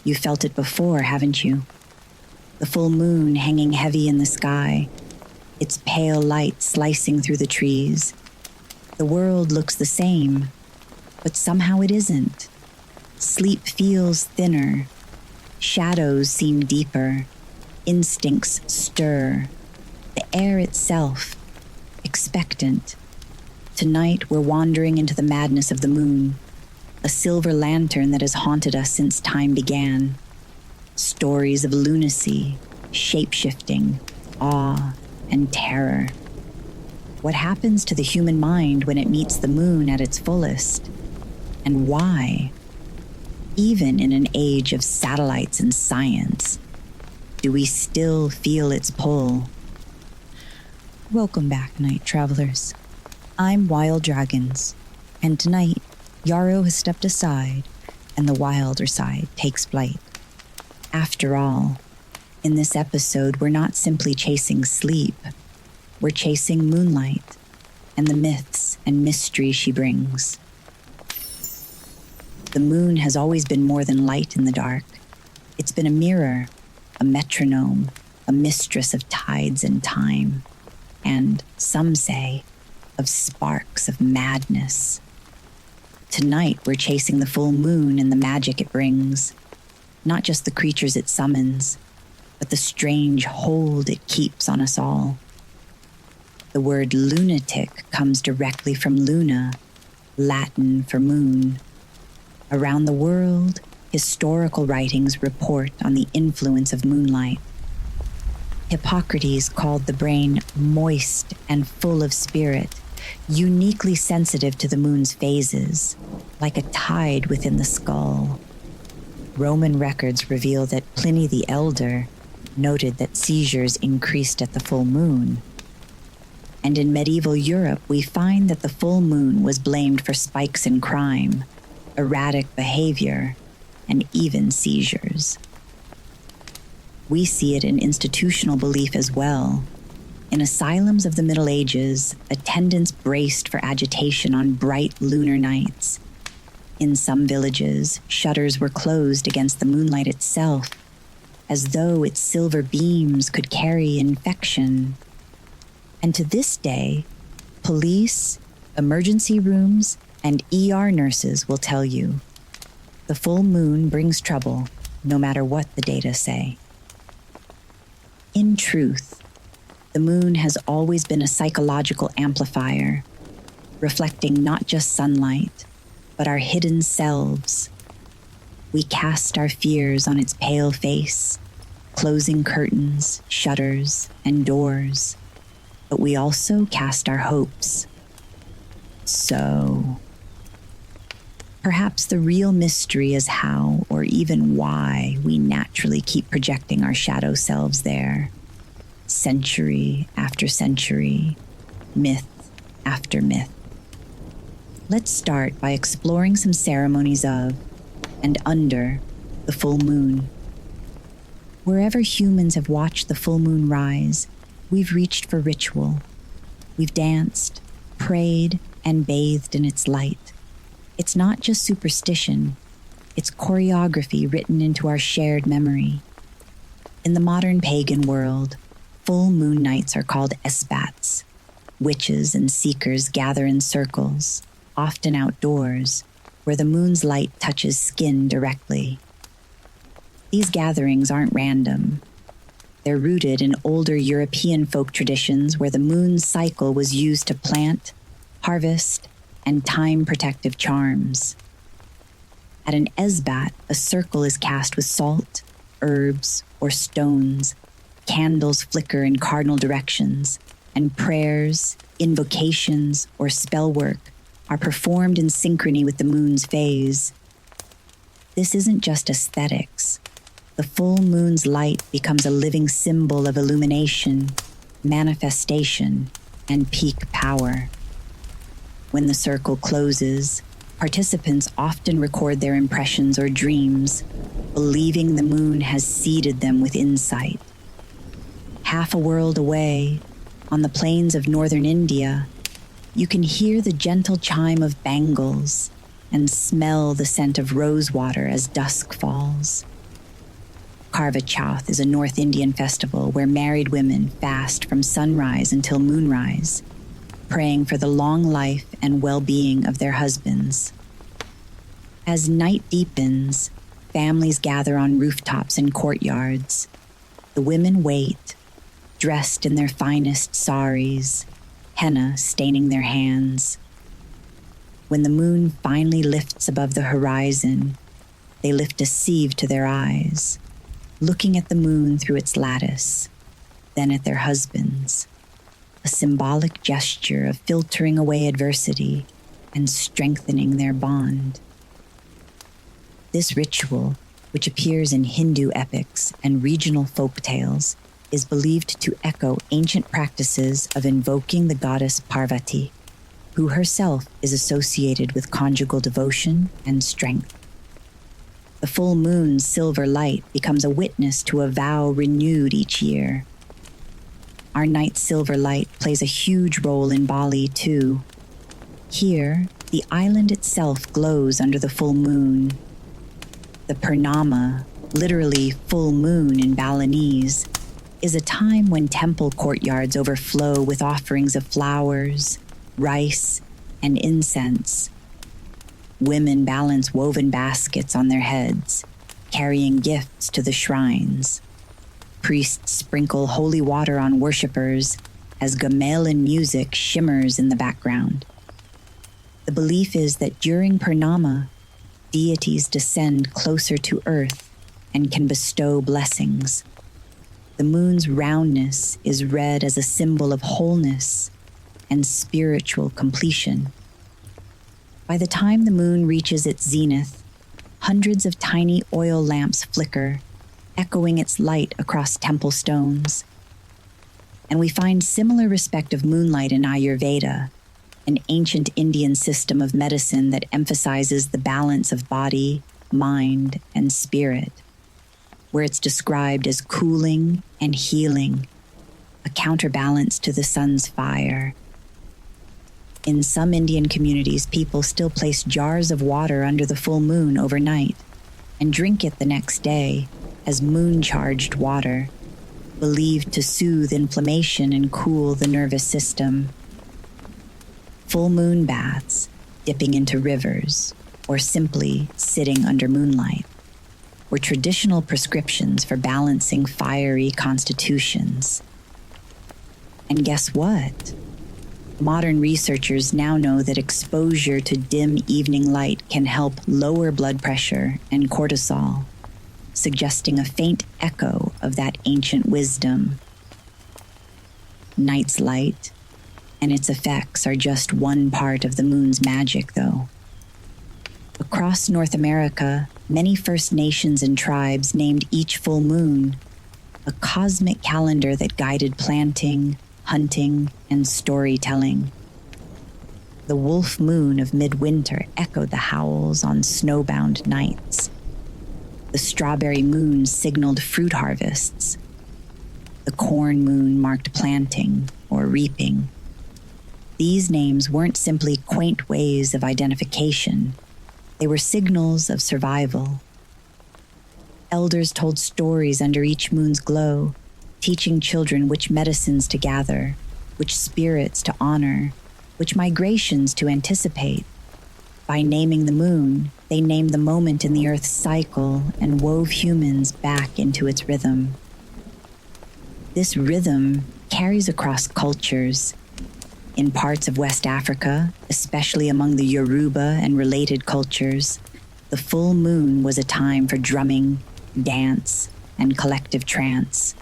You felt it before, haven't you? The full moon hanging heavy in the sky, its pale light slicing through the trees. The world looks the same, but somehow it isn't. Sleep feels thinner. Shadows seem deeper. Instincts stir. The air itself, expectant. Tonight we're wandering into the madness of the moon, a silver lantern that has haunted us since time began. Stories of lunacy, shape-shifting, awe, and terror. What happens to the human mind when it meets the moon at its fullest? And why? Even in an age of satellites and science, do we still feel its pull? Welcome back, night travelers. I'm YLDragons, and tonight, Yarrow has stepped aside, and the wilder side takes flight. After all, in this episode, we're not simply chasing sleep. We're chasing Moonlight and the myths and mystery she brings. The moon has always been more than light in the dark. It's been a mirror, a metronome, a mistress of tides and time, and, some say, of sparks of madness. Tonight, we're chasing the full moon and the magic it brings. Not just the creatures it summons, but the strange hold it keeps on us all. The word lunatic comes directly from luna, Latin for moon. Around the world, historical writings report on the influence of moonlight. Hippocrates called the brain moist and full of spirit, uniquely sensitive to the moon's phases, like a tide within the skull. Roman records reveal that Pliny the Elder noted that seizures increased at the full moon. And in medieval Europe, we find that the full moon was blamed for spikes in crime, erratic behavior, and even seizures. We see it in institutional belief as well. In asylums of the Middle Ages, attendants braced for agitation on bright lunar nights. In some villages, shutters were closed against the moonlight itself, as though its silver beams could carry infection. And to this day, police, emergency rooms, and ER nurses will tell you, the full moon brings trouble, no matter what the data say. In truth, the moon has always been a psychological amplifier, reflecting not just sunlight, but our hidden selves. We cast our fears on its pale face, closing curtains, shutters, and doors. But we also cast our hopes. So, perhaps the real mystery is how, or even why, we naturally keep projecting our shadow selves there. Century after century, myth after myth. Let's start by exploring some ceremonies of and under the full moon. Wherever humans have watched the full moon rise, we've reached for ritual. We've danced, prayed, and bathed in its light. It's not just superstition, it's choreography written into our shared memory. In the modern pagan world, full moon nights are called Esbats. Witches and seekers gather in circles, often outdoors, where the moon's light touches skin directly. These gatherings aren't random. They're rooted in older European folk traditions where the moon's cycle was used to plant, harvest, and time-protective charms. At an Esbat, a circle is cast with salt, herbs, or stones. Candles flicker in cardinal directions, and prayers, invocations, or spell work are performed in synchrony with the moon's phase. This isn't just aesthetics. The full moon's light becomes a living symbol of illumination, manifestation, and peak power. When the circle closes, participants often record their impressions or dreams, believing the moon has seeded them with insight. Half a world away, on the plains of northern India, you can hear the gentle chime of bangles and smell the scent of rosewater as dusk falls. Karva Chauth is a North Indian festival where married women fast from sunrise until moonrise, praying for the long life and well-being of their husbands. As night deepens, families gather on rooftops and courtyards. The women wait, dressed in their finest saris, henna staining their hands. When the moon finally lifts above the horizon, they lift a sieve to their eyes, looking at the moon through its lattice, then at their husbands, a symbolic gesture of filtering away adversity and strengthening their bond. This ritual, which appears in Hindu epics and regional folk tales, is believed to echo ancient practices of invoking the goddess Parvati, who herself is associated with conjugal devotion and strength. The full moon's silver light becomes a witness to a vow renewed each year. Our night's silver light plays a huge role in Bali, too. Here, the island itself glows under the full moon. The Purnama, literally full moon in Balinese, is a time when temple courtyards overflow with offerings of flowers, rice, and incense. Women balance woven baskets on their heads, carrying gifts to the shrines. Priests sprinkle holy water on worshippers as gamelan music shimmers in the background. The belief is that during Purnama, deities descend closer to earth and can bestow blessings. The moon's roundness is read as a symbol of wholeness and spiritual completion. By the time the moon reaches its zenith, hundreds of tiny oil lamps flicker, echoing its light across temple stones. And we find similar respect of moonlight in Ayurveda, an ancient Indian system of medicine that emphasizes the balance of body, mind, and spirit, where it's described as cooling and healing, a counterbalance to the sun's fire. In some Indian communities, people still place jars of water under the full moon overnight and drink it the next day as moon-charged water, believed to soothe inflammation and cool the nervous system. Full moon baths, dipping into rivers, or simply sitting under moonlight, were traditional prescriptions for balancing fiery constitutions. And guess what? Modern researchers now know that exposure to dim evening light can help lower blood pressure and cortisol, suggesting a faint echo of that ancient wisdom. Night's light and its effects are just one part of the moon's magic, though. Across North America, many First Nations and tribes named each full moon a cosmic calendar that guided planting, hunting, and storytelling. The wolf moon of midwinter echoed the howls on snowbound nights. The strawberry moon signaled fruit harvests. The corn moon marked planting or reaping. These names weren't simply quaint ways of identification. They were signals of survival. Elders told stories under each moon's glow, teaching children which medicines to gather, which spirits to honor, which migrations to anticipate. By naming the moon, they named the moment in the Earth's cycle and wove humans back into its rhythm. This rhythm carries across cultures. In parts of West Africa, especially among the Yoruba and related cultures, the full moon was a time for drumming, dance, and collective trance.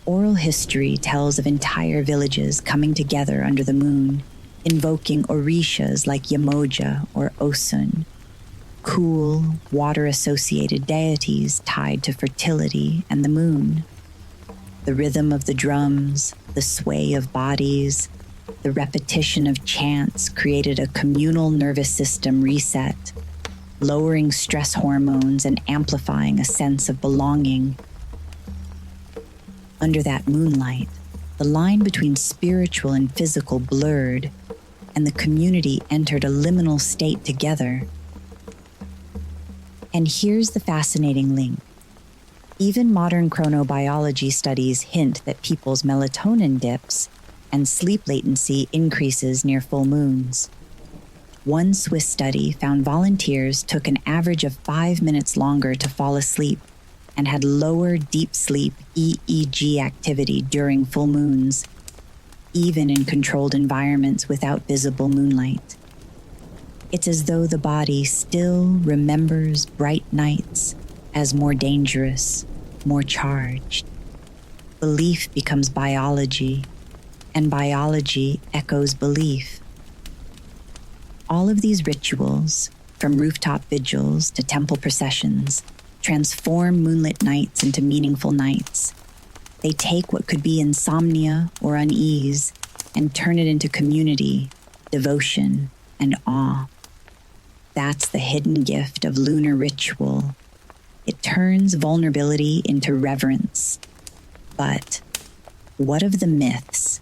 Oral history tells of entire villages coming together under the moon, invoking orishas like Yamoja or Osun, cool, water-associated deities tied to fertility and the moon. The rhythm of the drums, the sway of bodies, the repetition of chants created a communal nervous system reset, lowering stress hormones and amplifying a sense of belonging. Under that moonlight, the line between spiritual and physical blurred, and the community entered a liminal state together. And here's the fascinating link. Even modern chronobiology studies hint that people's melatonin dips and sleep latency increases near full moons. One Swiss study found volunteers took an average of 5 minutes longer to fall asleep and had lower deep sleep EEG activity during full moons, even in controlled environments without visible moonlight. It's as though the body still remembers bright nights as more dangerous, more charged. Belief becomes biology, and biology echoes belief. All of these rituals, from rooftop vigils to temple processions, transform moonlit nights into meaningful nights. They take what could be insomnia or unease and turn it into community, devotion, and awe. That's the hidden gift of lunar ritual. It turns vulnerability into reverence. But what of the myths?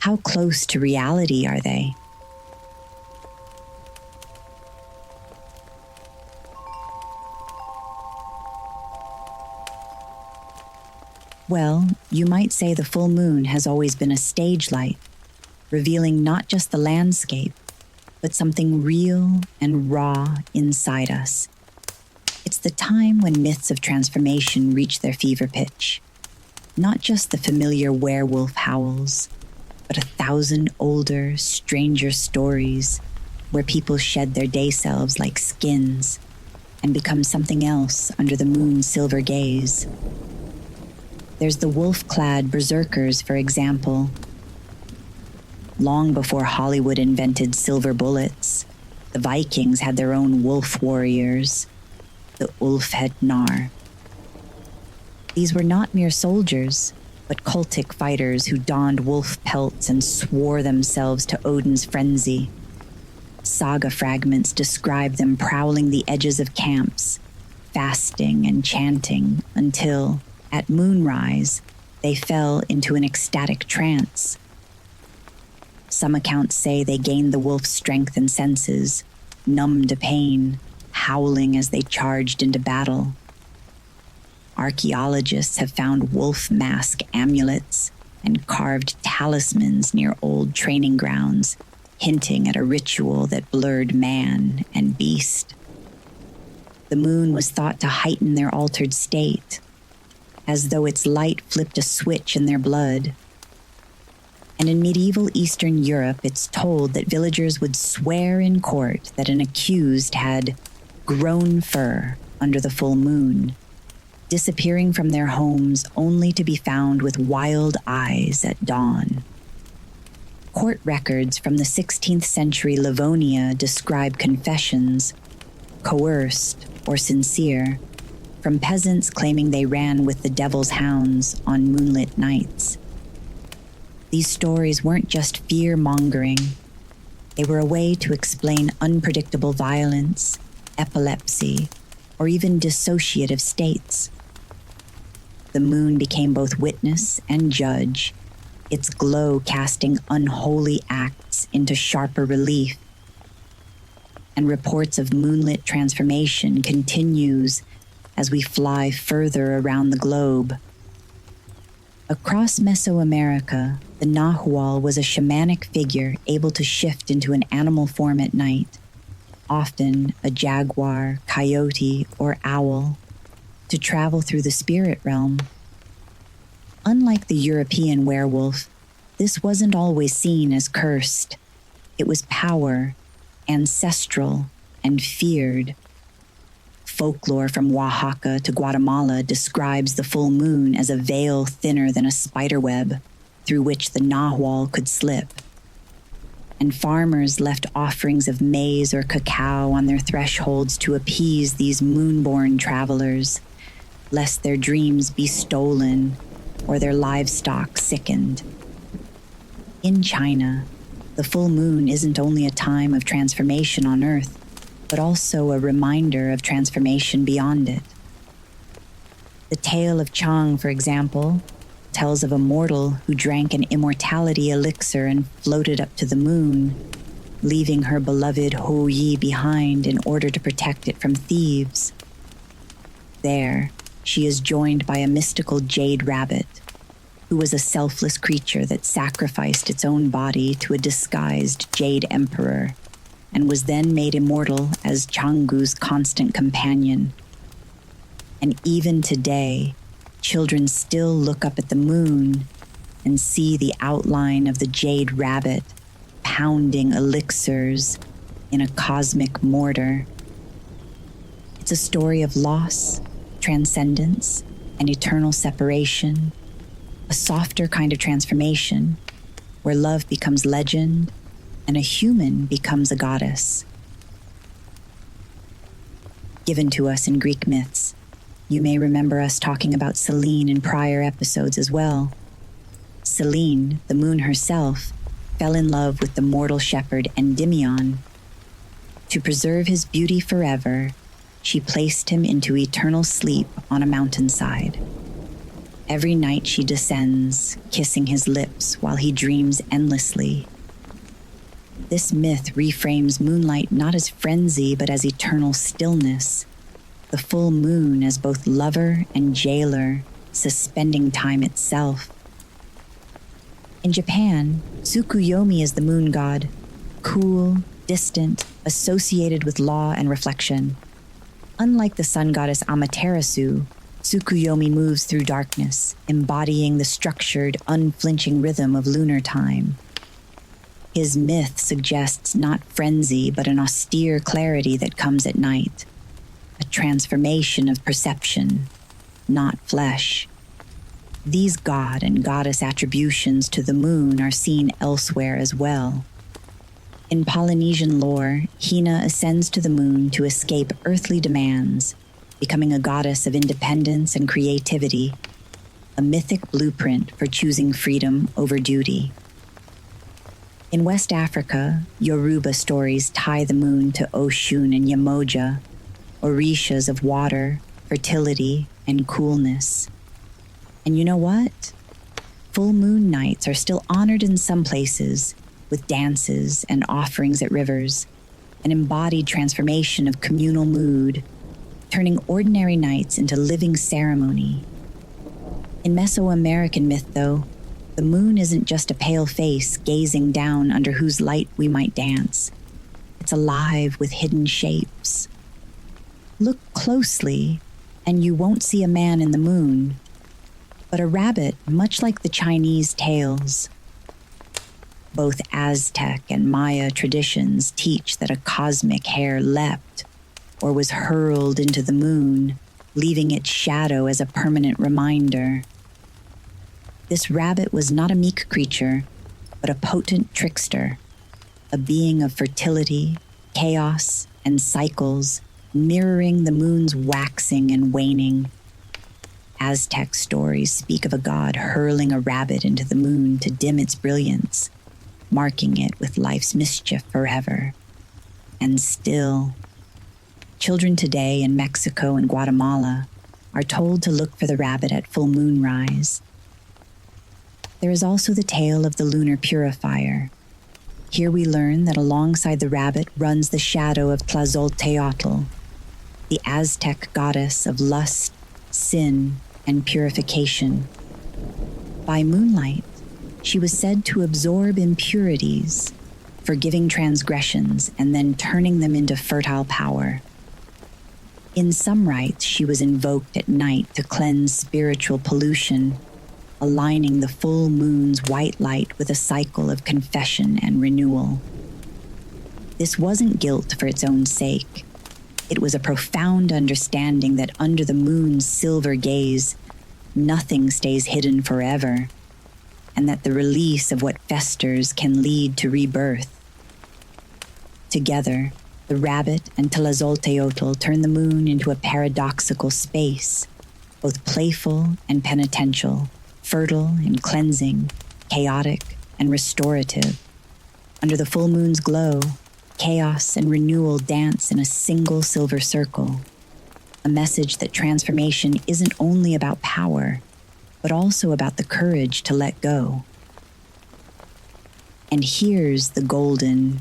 How close to reality are they? Well, you might say the full moon has always been a stage light, revealing not just the landscape, but something real and raw inside us. It's the time when myths of transformation reach their fever pitch. Not just the familiar werewolf howls, but 1,000 older, stranger stories where people shed their day selves like skins and become something else under the moon's silver gaze. There's the wolf-clad berserkers, for example. Long before Hollywood invented silver bullets, the Vikings had their own wolf warriors, the Ulfhednar. These were not mere soldiers, but cultic fighters who donned wolf pelts and swore themselves to Odin's frenzy. Saga fragments describe them prowling the edges of camps, fasting and chanting until, at moonrise, they fell into an ecstatic trance. Some accounts say they gained the wolf's strength and senses, numb to pain, howling as they charged into battle. Archaeologists have found wolf mask amulets and carved talismans near old training grounds, hinting at a ritual that blurred man and beast. The moon was thought to heighten their altered state, as though its light flipped a switch in their blood. And in medieval Eastern Europe, it's told that villagers would swear in court that an accused had grown fur under the full moon, disappearing from their homes only to be found with wild eyes at dawn. Court records from the 16th century Livonia describe confessions, coerced or sincere, from peasants claiming they ran with the devil's hounds on moonlit nights. These stories weren't just fear-mongering. They were a way to explain unpredictable violence, epilepsy, or even dissociative states. The moon became both witness and judge, its glow casting unholy acts into sharper relief. And reports of moonlit transformation continues as we fly further around the globe. Across Mesoamerica, the Nahual was a shamanic figure able to shift into an animal form at night, often a jaguar, coyote, or owl, to travel through the spirit realm. Unlike the European werewolf, this wasn't always seen as cursed. It was power, ancestral, and feared. Folklore from Oaxaca to Guatemala describes the full moon as a veil thinner than a spiderweb through which the Nahual could slip. And farmers left offerings of maize or cacao on their thresholds to appease these moonborn travelers, lest their dreams be stolen or their livestock sickened. In China, the full moon isn't only a time of transformation on Earth, but also a reminder of transformation beyond it. The tale of Chang, for example, tells of a mortal who drank an immortality elixir and floated up to the moon, leaving her beloved Hou Yi behind in order to protect it from thieves. There, she is joined by a mystical jade rabbit, who was a selfless creature that sacrificed its own body to a disguised jade emperor and was then made immortal as Changu's constant companion. And even today, children still look up at the moon and see the outline of the jade rabbit pounding elixirs in a cosmic mortar. It's a story of loss, transcendence, and eternal separation, a softer kind of transformation where love becomes legend and a human becomes a goddess. Given to us in Greek myths, you may remember us talking about Selene in prior episodes as well. Selene, the moon herself, fell in love with the mortal shepherd Endymion. To preserve his beauty forever, she placed him into eternal sleep on a mountainside. Every night she descends, kissing his lips while he dreams endlessly. This myth reframes moonlight not as frenzy, but as eternal stillness, the full moon as both lover and jailer, suspending time itself. In Japan, Tsukuyomi is the moon god, cool, distant, associated with law and reflection. Unlike the sun goddess Amaterasu, Tsukuyomi moves through darkness, embodying the structured, unflinching rhythm of lunar time. His myth suggests not frenzy, but an austere clarity that comes at night, a transformation of perception, not flesh. These god and goddess attributions to the moon are seen elsewhere as well. In Polynesian lore, Hina ascends to the moon to escape earthly demands, becoming a goddess of independence and creativity, a mythic blueprint for choosing freedom over duty. In West Africa, Yoruba stories tie the moon to Oshun and Yamoja, orishas of water, fertility, and coolness. And you know what? Full moon nights are still honored in some places, with dances and offerings at rivers, an embodied transformation of communal mood, turning ordinary nights into living ceremony. In Mesoamerican myth, though, the moon isn't just a pale face gazing down under whose light we might dance. It's alive with hidden shapes. Look closely, and you won't see a man in the moon, but a rabbit, much like the Chinese tales. Both Aztec and Maya traditions teach that a cosmic hare leapt or was hurled into the moon, leaving its shadow as a permanent reminder. This rabbit was not a meek creature, but a potent trickster, a being of fertility, chaos, and cycles, mirroring the moon's waxing and waning. Aztec stories speak of a god hurling a rabbit into the moon to dim its brilliance, marking it with life's mischief forever. And still, children today in Mexico and Guatemala are told to look for the rabbit at full moonrise. There is also the tale of the lunar purifier. Here we learn that alongside the rabbit runs the shadow of Tlazolteotl, the Aztec goddess of lust, sin, and purification. By moonlight, she was said to absorb impurities, forgiving transgressions and then turning them into fertile power. In some rites, she was invoked at night to cleanse spiritual pollution, aligning the full moon's white light with a cycle of confession and renewal. This wasn't guilt for its own sake. It was a profound understanding that under the moon's silver gaze, nothing stays hidden forever, and that the release of what festers can lead to rebirth. Together, the rabbit and Tlazolteotl turn the moon into a paradoxical space, both playful and penitential, fertile and cleansing, chaotic and restorative. Under the full moon's glow, chaos and renewal dance in a single silver circle, a message that transformation isn't only about power, but also about the courage to let go. And here's the golden,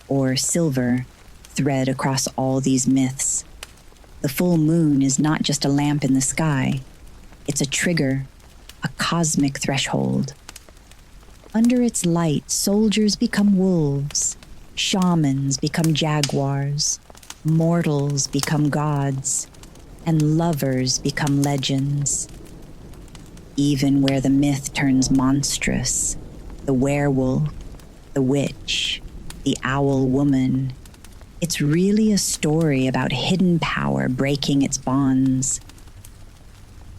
or silver, thread across all these myths. The full moon is not just a lamp in the sky. It's a trigger, a cosmic threshold. Under its light, soldiers become wolves, shamans become jaguars, mortals become gods, and lovers become legends. Even where the myth turns monstrous, the werewolf, the witch, the owl woman, it's really a story about hidden power breaking its bonds.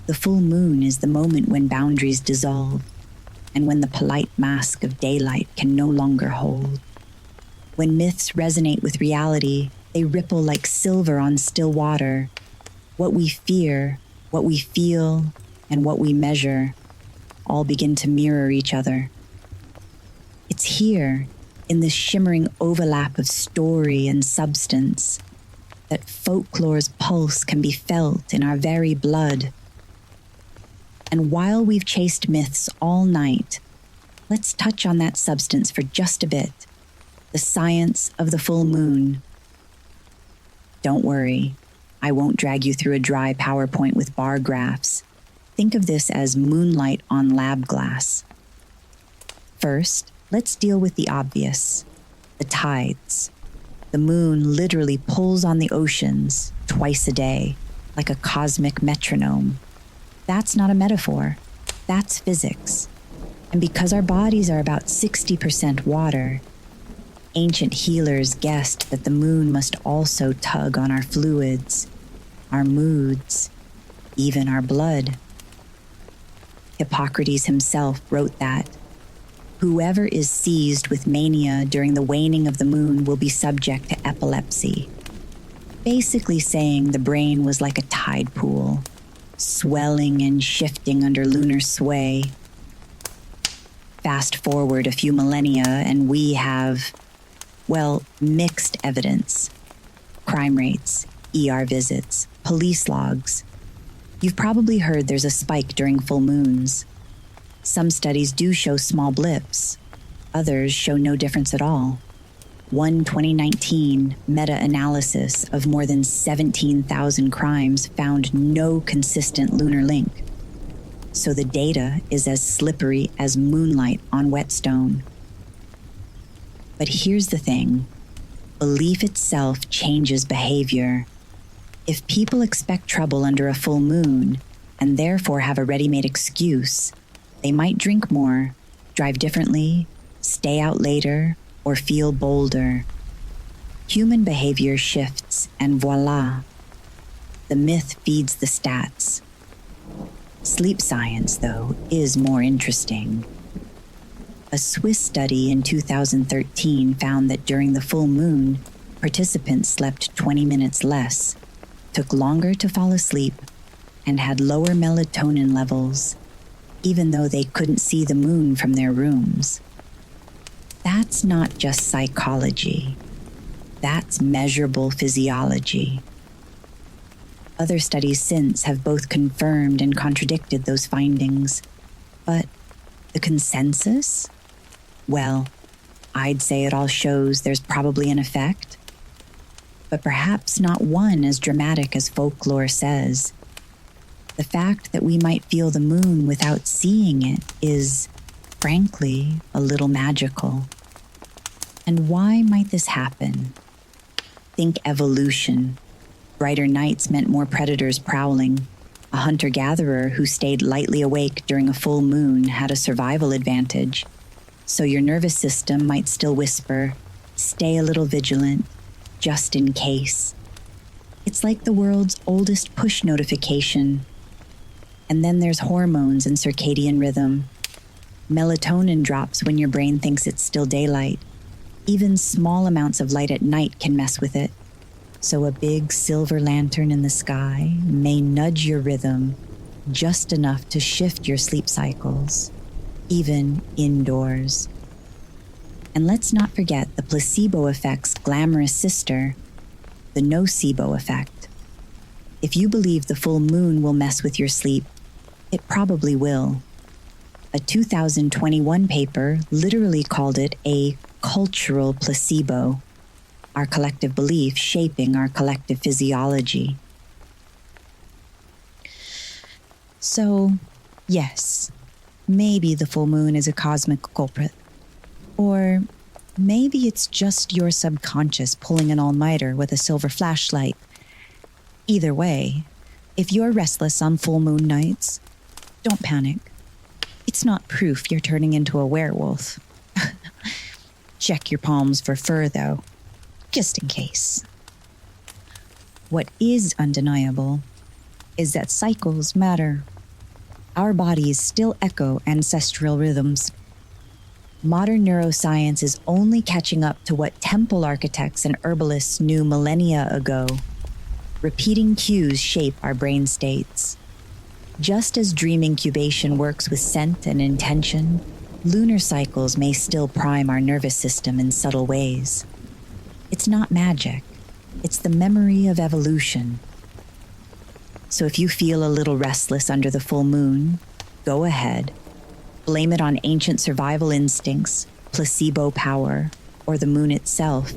The full moon is the moment when boundaries dissolve, and when the polite mask of daylight can no longer hold. When myths resonate with reality, they ripple like silver on still water. What we fear, what we feel, and what we measure all begin to mirror each other. It's here, in this shimmering overlap of story and substance, that folklore's pulse can be felt in our very blood. And while we've chased myths all night, let's touch on that substance for just a bit, the science of the full moon. Don't worry, I won't drag you through a dry PowerPoint with bar graphs. Think of this as moonlight on lab glass. First, let's deal with the obvious, the tides. The moon literally pulls on the oceans twice a day, like a cosmic metronome. That's not a metaphor, that's physics. And because our bodies are about 60% water, ancient healers guessed that the moon must also tug on our fluids, our moods, even our blood. Hippocrates himself wrote that whoever is seized with mania during the waning of the moon will be subject to epilepsy, basically saying the brain was like a tide pool, swelling and shifting under lunar sway. Fast forward a few millennia and we have, well, mixed evidence. Crime rates, ER visits, police logs. You've probably heard there's a spike during full moons. Some studies do show small blips. Others show no difference at all. One 2019 meta-analysis of more than 17,000 crimes found no consistent lunar link. So the data is as slippery as moonlight on whetstone. But here's the thing. Belief itself changes behavior. If people expect trouble under a full moon, and therefore have a ready-made excuse, they might drink more, drive differently, stay out later, or feel bolder. Human behavior shifts, and voila, the myth feeds the stats. Sleep science, though, is more interesting. A Swiss study in 2013 found that during the full moon, participants slept 20 minutes less, took longer to fall asleep, and had lower melatonin levels, even though they couldn't see the moon from their rooms. That's not just psychology. That's measurable physiology. Other studies since have both confirmed and contradicted those findings. But the consensus? Well, I'd say it all shows there's probably an effect, but perhaps not one as dramatic as folklore says. The fact that we might feel the moon without seeing it is, frankly, a little magical. And why might this happen? Think evolution. Brighter nights meant more predators prowling. A hunter-gatherer who stayed lightly awake during a full moon had a survival advantage. So your nervous system might still whisper, stay a little vigilant, just in case. It's like the world's oldest push notification. And then there's hormones and circadian rhythm. Melatonin drops when your brain thinks it's still daylight. Even small amounts of light at night can mess with it. So a big silver lantern in the sky may nudge your rhythm just enough to shift your sleep cycles, even indoors. And let's not forget the placebo effect's glamorous sister, the nocebo effect. If you believe the full moon will mess with your sleep, it probably will. A 2021 paper literally called it a cultural placebo, our collective belief shaping our collective physiology. So, yes, maybe the full moon is a cosmic culprit. Or maybe it's just your subconscious pulling an all-nighter with a silver flashlight. Either way, if you're restless on full moon nights, don't panic. It's not proof you're turning into a werewolf. Check your palms for fur, though, just in case. What is undeniable is that cycles matter. Our bodies still echo ancestral rhythms. Modern neuroscience is only catching up to what temple architects and herbalists knew millennia ago. Repeating cues shape our brain states. Just as dream incubation works with scent and intention, lunar cycles may still prime our nervous system in subtle ways. It's not magic. It's the memory of evolution. So if you feel a little restless under the full moon, go ahead. Blame it on ancient survival instincts, placebo power, or the moon itself.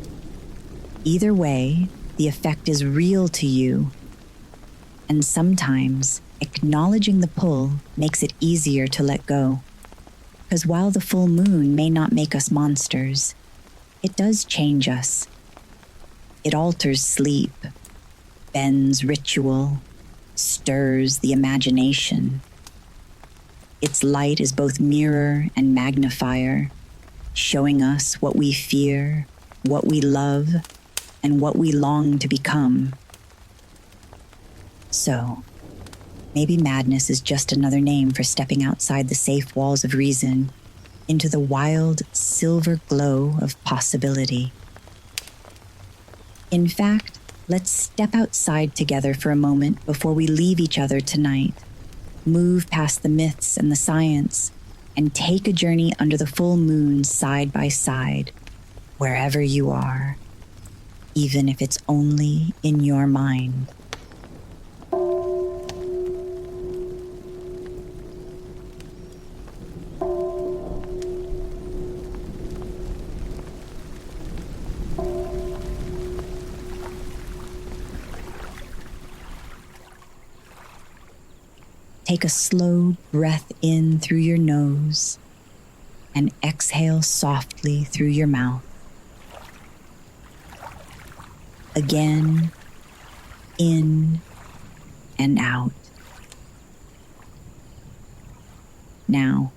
Either way, the effect is real to you. And sometimes, acknowledging the pull makes it easier to let go. Because while the full moon may not make us monsters, it does change us. It alters sleep, bends ritual, stirs the imagination. Its light is both mirror and magnifier, showing us what we fear, what we love, and what we long to become. So, maybe madness is just another name for stepping outside the safe walls of reason into the wild silver glow of possibility. In fact, let's step outside together for a moment before we leave each other tonight. Move past the myths and the science, and take a journey under the full moon side by side, wherever you are, even if it's only in your mind. Take a slow breath in through your nose and exhale softly through your mouth. Again, in and out. Now,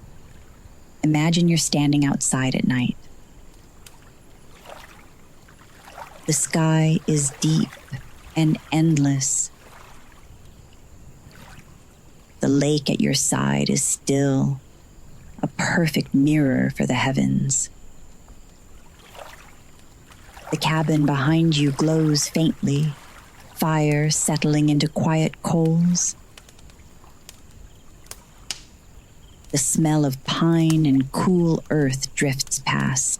imagine you're standing outside at night. The sky is deep and endless. The lake at your side is still, a perfect mirror for the heavens. The cabin behind you glows faintly, fire settling into quiet coals. The smell of pine and cool earth drifts past.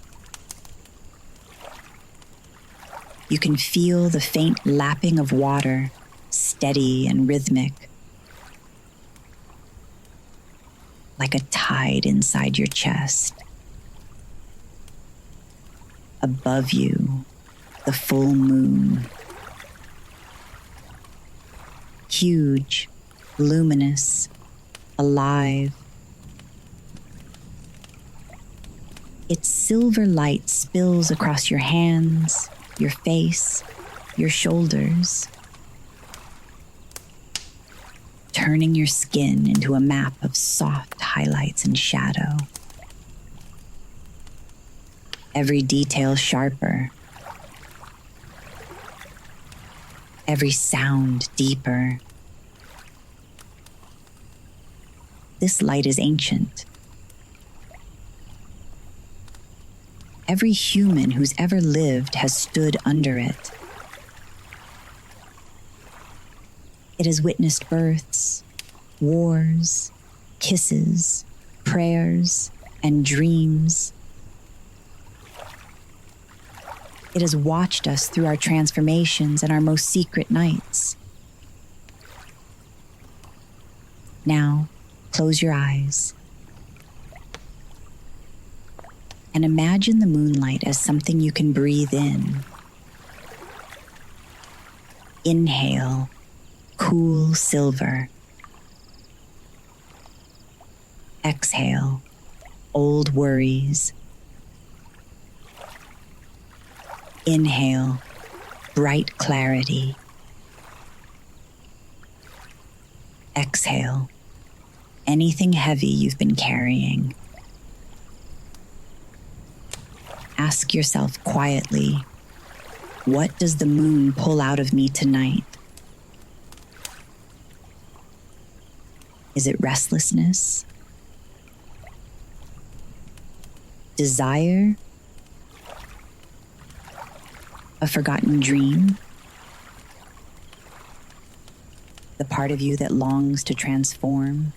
You can feel the faint lapping of water, steady and rhythmic, like a tide inside your chest. Above you, the full moon. Huge, luminous, alive. Its silver light spills across your hands, your face, your shoulders, turning your skin into a map of soft highlights and shadow. Every detail sharper, every sound deeper. This light is ancient. Every human who's ever lived has stood under it. It has witnessed births, wars, kisses, prayers, and dreams. It has watched us through our transformations and our most secret nights. Now, close your eyes and imagine the moonlight as something you can breathe in. Inhale cool silver. Exhale, old worries. Inhale, bright clarity. Exhale, anything heavy you've been carrying. Ask yourself quietly, what does the moon pull out of me tonight? Is it restlessness? Desire? A forgotten dream? The part of you that longs to transform?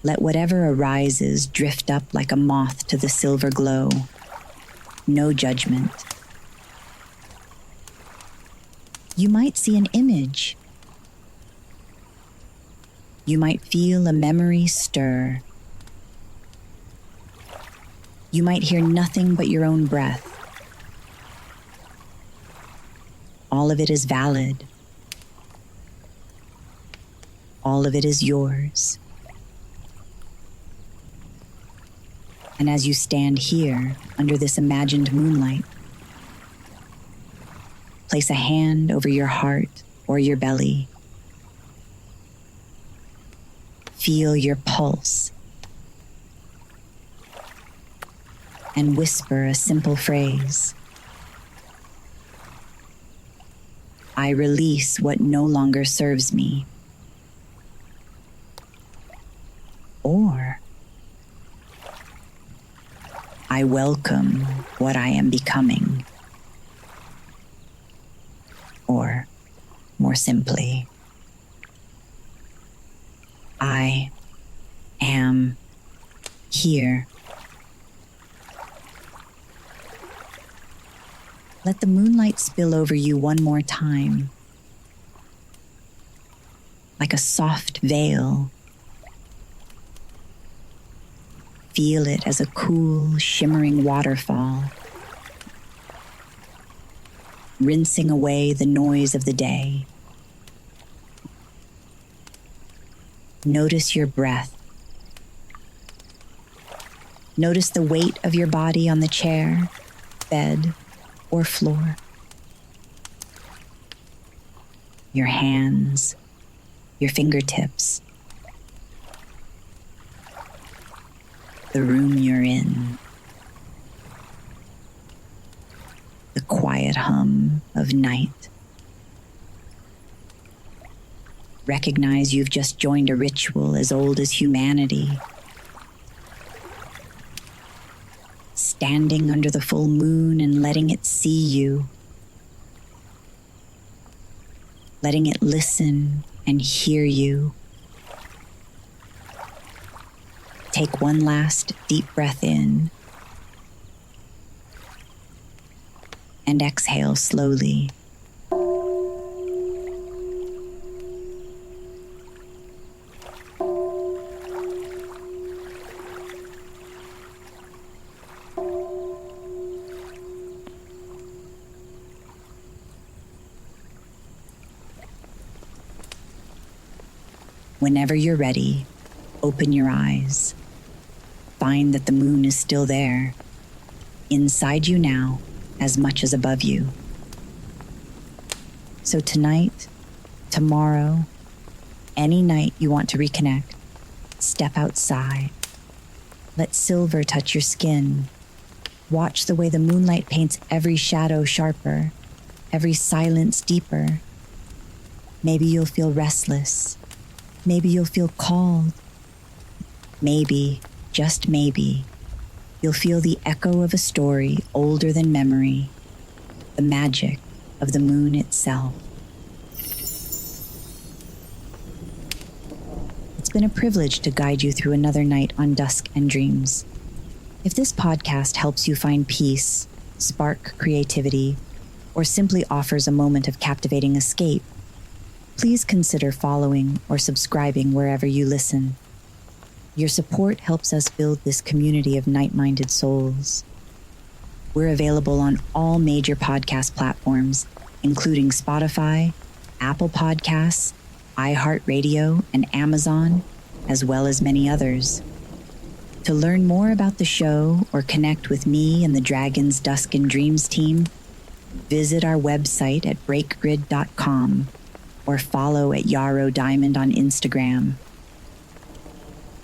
Let whatever arises drift up like a moth to the silver glow. No judgment. You might see an image. You might feel a memory stir. You might hear nothing but your own breath. All of it is valid. All of it is yours. And as you stand here under this imagined moonlight, place a hand over your heart or your belly. Feel your pulse. And whisper a simple phrase. I release what no longer serves me. Or I welcome what I am becoming. Or, more simply, I am here. Let the moonlight spill over you one more time, like a soft veil. Feel it as a cool, shimmering waterfall, rinsing away the noise of the day. Notice your breath. Notice the weight of your body on the chair, bed, or floor. Your hands, your fingertips. The room you're in. The quiet hum of night. Recognize you've just joined a ritual as old as humanity. Standing under the full moon and letting it see you. Letting it listen and hear you. Take one last deep breath in. And exhale slowly. Whenever you're ready, open your eyes. Find that the moon is still there, inside you now as much as above you. So tonight, tomorrow, any night you want to reconnect, step outside. Let silver touch your skin. Watch the way the moonlight paints every shadow sharper, every silence deeper. Maybe you'll feel restless. Maybe you'll feel called. Maybe, just maybe, you'll feel the echo of a story older than memory, the magic of the moon itself. It's been a privilege to guide you through another night on Dusk and Dreams. If this podcast helps you find peace, spark creativity, or simply offers a moment of captivating escape, please consider following or subscribing wherever you listen. Your support helps us build this community of night-minded souls. We're available on all major podcast platforms, including Spotify, Apple Podcasts, iHeartRadio, and Amazon, as well as many others. To learn more about the show or connect with me and the Dragons Dusk and Dreams team, visit our website at breakgrid.com or follow at Yarrow Diamond on Instagram.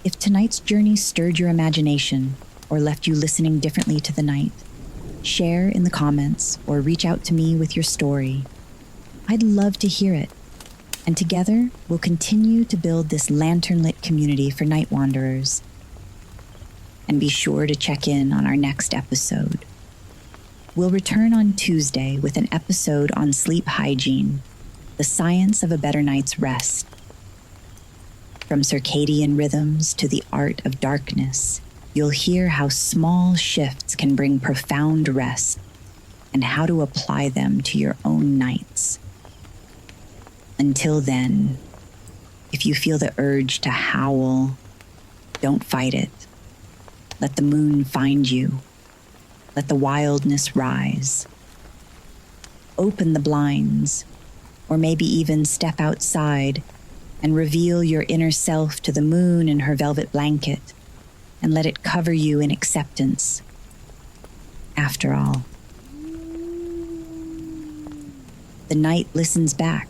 If tonight's journey stirred your imagination or left you listening differently to the night, share in the comments or reach out to me with your story. I'd love to hear it. And together, we'll continue to build this lantern-lit community for night wanderers. And be sure to check in on our next episode. We'll return on Tuesday with an episode on sleep hygiene, the science of a better night's rest. From circadian rhythms to the art of darkness, you'll hear how small shifts can bring profound rest and how to apply them to your own nights. Until then, if you feel the urge to howl, don't fight it. Let the moon find you. Let the wildness rise. Open the blinds, or maybe even step outside and reveal your inner self to the moon in her velvet blanket and let it cover you in acceptance. After all, the night listens back.